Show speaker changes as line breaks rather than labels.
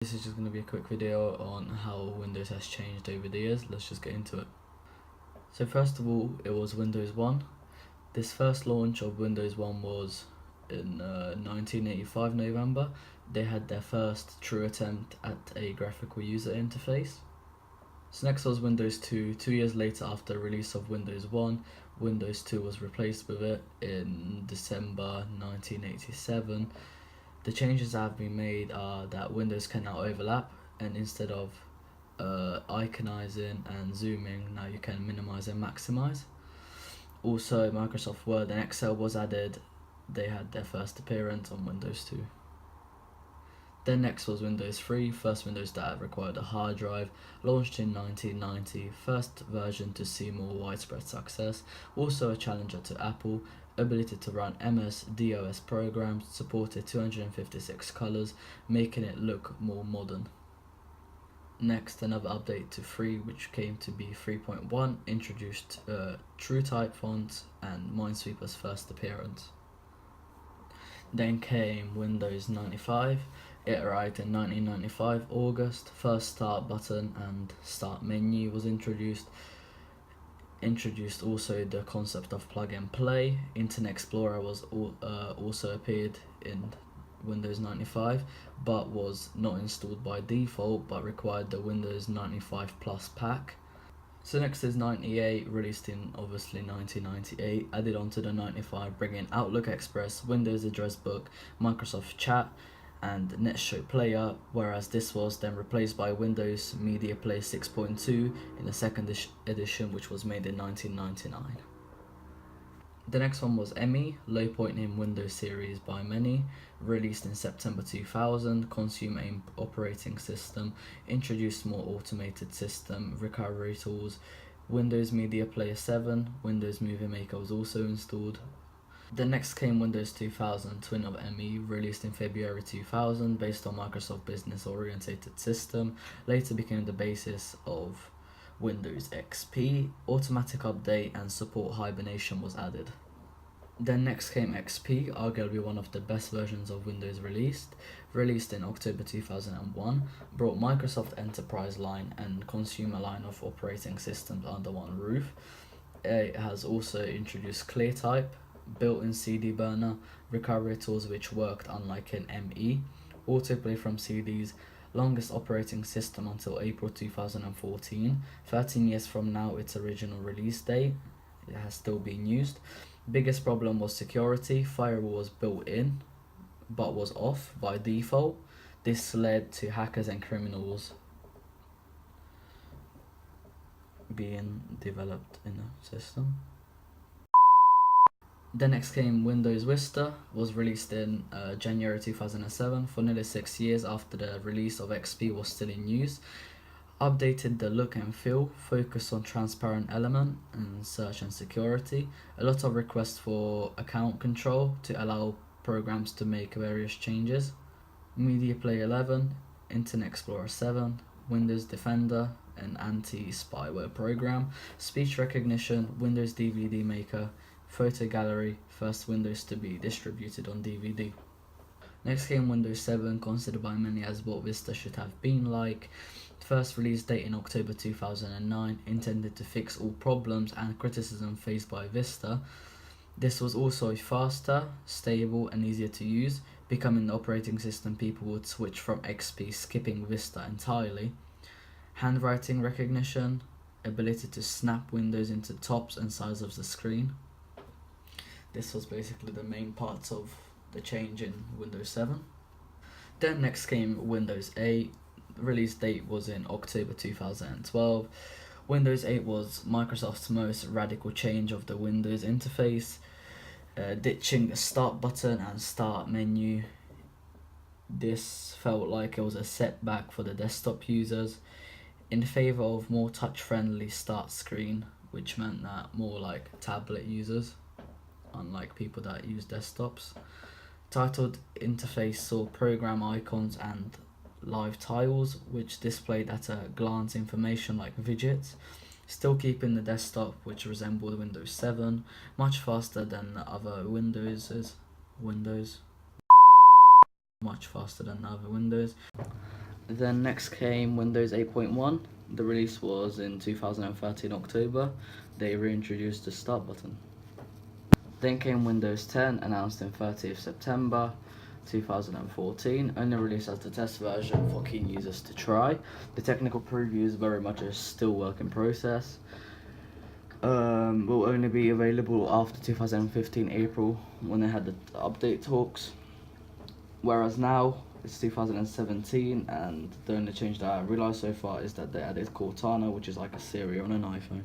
This is just going to be a quick video on how Windows has changed over the years. Let's just get into it. So first of all, it was Windows 1. This first launch of Windows 1 was in 1985 November. They had their first true attempt at a graphical user interface. So next was Windows 2. 2 years later, after the release of Windows 1, Windows 2 was replaced with it in December 1987. The changes that have been made are that windows can now overlap, and instead of iconizing and zooming, now you can minimize and maximize. Also, Microsoft Word and Excel was added. They had their first appearance on Windows 2. Then next was Windows 3, first Windows that required a hard drive, launched in 1990, first version to see more widespread success, also a challenger to Apple, ability to run MS-DOS programs, supported 256 colors, making it look more modern. Next, another update to 3, which came to be 3.1, introduced TrueType fonts and Minesweeper's first appearance. Then came Windows 95. It arrived in 1995 August. First start button and start menu was introduced. Introduced also the concept of plug and play. Internet Explorer was also appeared in Windows 95, but was not installed by default, but required the Windows 95 Plus pack. So next is 98, released in obviously 1998, added onto the 95, bringing Outlook Express, Windows Address Book, Microsoft Chat, and Netshow Player, whereas this was then replaced by Windows Media Player 6.2 in the second edition, which was made in 1999. The next one was ME, low point in Windows series by many, released in September 2000, consumer aimed operating system, introduced more automated system, recovery tools, Windows Media Player 7, Windows Movie Maker was also installed. Then next came Windows 2000, twin of ME, released in February 2000, based on Microsoft Business Oriented System, later became the basis of Windows XP, automatic update and support hibernation was added. Then next came XP, arguably one of the best versions of Windows released in October 2001, brought Microsoft Enterprise line and consumer line of operating systems under one roof. It has also introduced ClearType, built-in CD burner, recovery tools which worked unlike in ME, autoplay from CDs, longest operating system until April 2014, 13 years from now its original release date. It has still been used. Biggest problem was security. Firewall was built in but was off by default. This led to hackers and criminals being developed in the system. Then next came Windows Vista, was released in January 2007, for nearly 6 years after the release of XP was still in use. Updated the look and feel, focused on transparent element and search and security. A lot of requests for account control to allow programs to make various changes. Media Player 11, Internet Explorer 7, Windows Defender, an anti-spyware program, speech recognition, Windows DVD Maker, photo gallery, first Windows to be distributed on DVD. Next came Windows 7, considered by many as what Vista should have been like. First release date in October 2009, intended to fix all problems and criticism faced by Vista. This was also faster, stable and easier to use, becoming the operating system people would switch from XP, skipping Vista entirely. Handwriting recognition, ability to snap windows into tops and sides of the screen. This was basically the main parts of the change in Windows 7. Then next came Windows 8. Release date was in October 2012. Windows 8 was Microsoft's most radical change of the Windows interface, ditching the start button and start menu. This felt like it was a setback for the desktop users, in favour of more touch-friendly start screen, which meant that more like tablet users, unlike people that use desktops. Titled interface saw program icons and live tiles, which displayed at a glance information like widgets, still keeping the desktop, which resembled Windows 7, much faster than the other much faster than the other Windows. Then next came Windows 8.1. The release was in 2013 October. They reintroduced the start button. Then came Windows 10, announced in 30th September 2014, only released as the test version for keen users to try. The technical preview is very much a still work in process. Will only be available after 2015 April when they had the update talks. Whereas now it's 2017, and the only change that I realised so far is that they added Cortana, which is like a Siri on an iPhone.